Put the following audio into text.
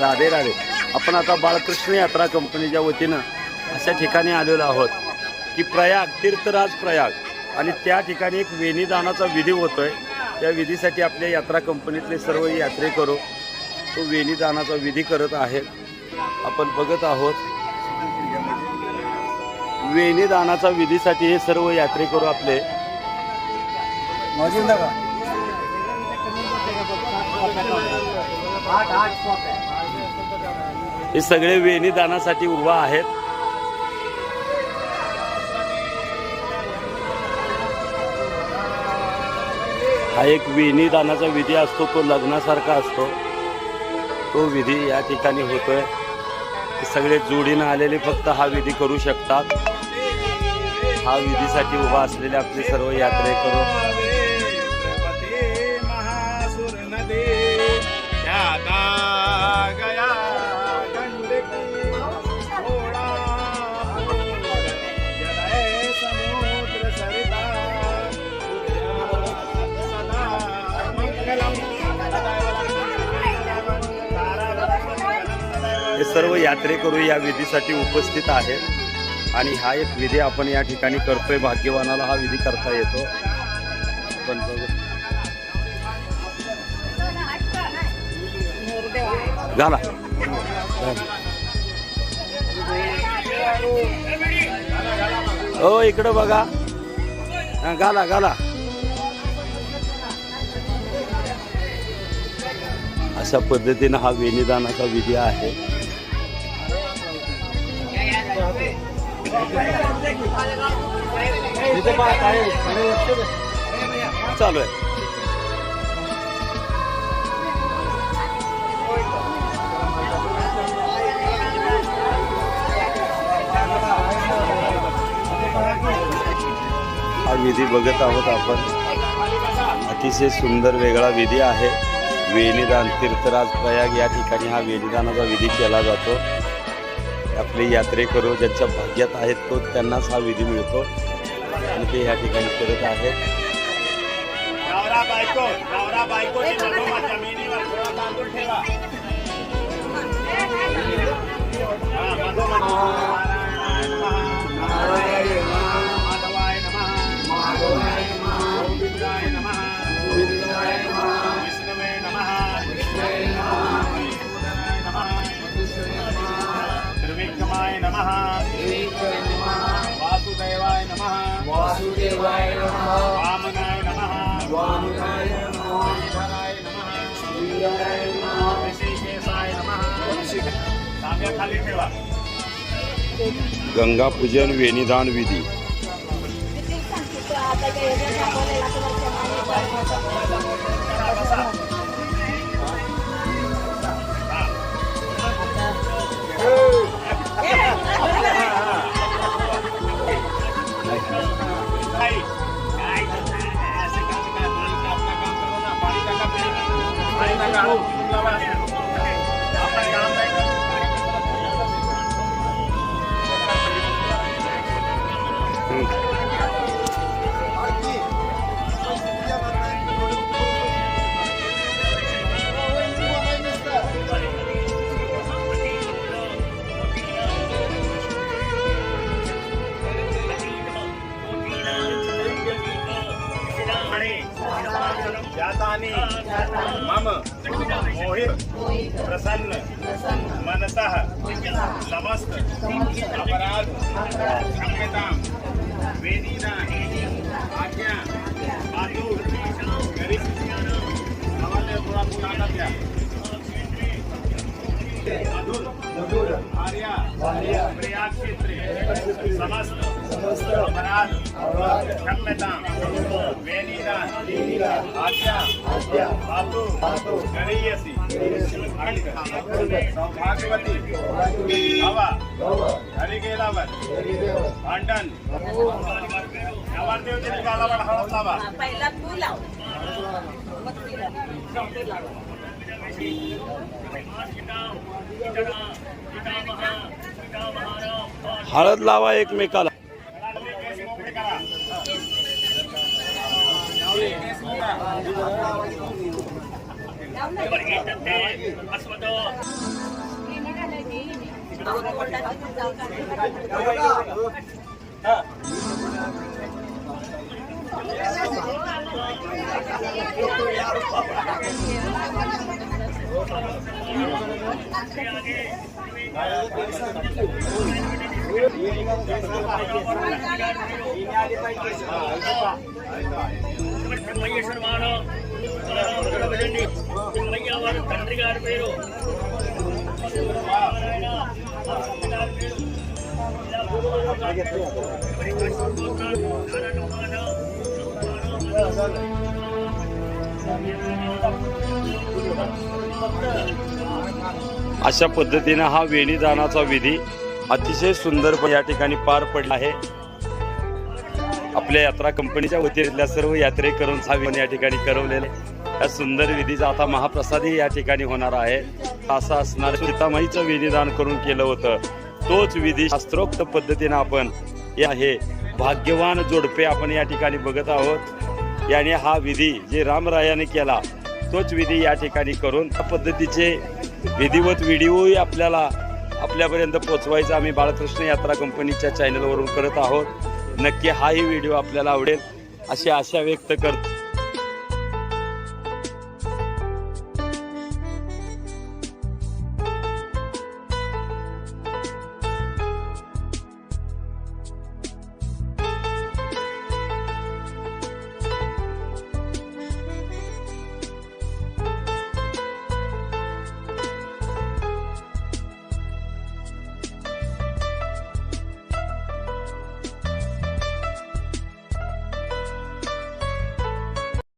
राधे राधे. आपण आता बाळकृष्ण यात्रा कंपनीच्या वतीनं अशा ठिकाणी आलेलो आहोत की प्रयाग, तीर्थराज प्रयाग, आणि त्या ठिकाणी एक वेणीदानाचा विधी होतोय. त्या विधीसाठी आपल्या यात्रा कंपनीतले सर्व यात्रेकरू तो वेणीदानाचा विधी करत आहेत. आपण बघत आहोत वेणीदानाचा विधीसाठी हे सर्व यात्रेकरू आपले हे सगळे वेणीदानासाठी उभा आहेत. हा एक वेणीदानाचा विधी असतो, तो लग्नासारखा असतो. तो विधी या ठिकाणी होतोय. सगळे जोडीनं आलेले फक्त हा विधी करू शकतात. हा विधीसाठी उभा असलेले आपले सर्व यात्रेकरू हे सर्व यात्रेकरू या विधीसाठी उपस्थित आहेत. आणि हा एक विधी आपण या ठिकाणी करतोय. भाग्यवानाला हा विधी करता येतो. पण घाला हो, इकडं बघा, घाला घाला. अशा पद्धतीनं हा वेणीदानाचा विधी आहे. चालू आहे. हा विधी बघत आहोत आपण. अतिशय सुंदर वेगळा विधी आहे. वेणीदान, तीर्थराज प्रयाग या ठिकाणी हा वेणीदानाचा विधी केला जातो. आपले यात्रेकरू ज्यांच्या भाग्यात आहेत तो त्यांनाच हा विधी मिळतो आणि ते या ठिकाणी करत आहेत. वासुदेवाय नमः. वासुदेवाय नमः. वामनाय नमः. वामनाय नमः. श्रीधराय नमः. श्रीधराय नमः. ऋषिकेशाय नमः. तांब्या खाली ठेवा. गंगा पूजन वेणीदान विधी. मम मोहित प्रसन्न मनतः समस्त अपराध क्षम्यतां वेदीदान आज्ञा आतुर गरीब हमारे थोड़ा पुराना क्या मधुर आर्या प्रयाग क्षेत्र समस्त अपराध क्षम्यतां वेदीदान आज्ञा आतुर गरीयसी सौभाग्यवती हवा हरी गेलावर भांडण नवरदेव जी निघालावर हळद लावा. पहिला तू लाव. हळद लावा एकमेकाला. తండ్రి గారి పేరు अशा पद्धतीनं हा वेणीदानाचा विधी अतिशय सुंदर या ठिकाणी पार पडला आहे. आपल्या यात्रा कंपनीच्या वतीतल्या सर्व यात्रेकरूंचा या ठिकाणी करवलेले या सुंदर विधीचा आता महाप्रसादही या ठिकाणी होणार आहे. असा असणार सीतामाईचं वेणीदान करून केलं होतं तोच विधी शास्त्रोक्त पद्धतीनं आपण हे भाग्यवान जोडपे आपण या ठिकाणी बघत आहोत. याने हा विधी जे रामरायाने केला तोच विधी या ठिकाणी करून त्या पद्धतीचे विधिवत व्हिडिओही आपल्यापर्यंत पोहोचवायचा आम्ही बाळकृष्ण यात्रा कंपनीच्या चॅनलवरून करत आहोत. नक्की हाही व्हिडिओ आपल्याला आवडेल अशी आशा व्यक्त करतो.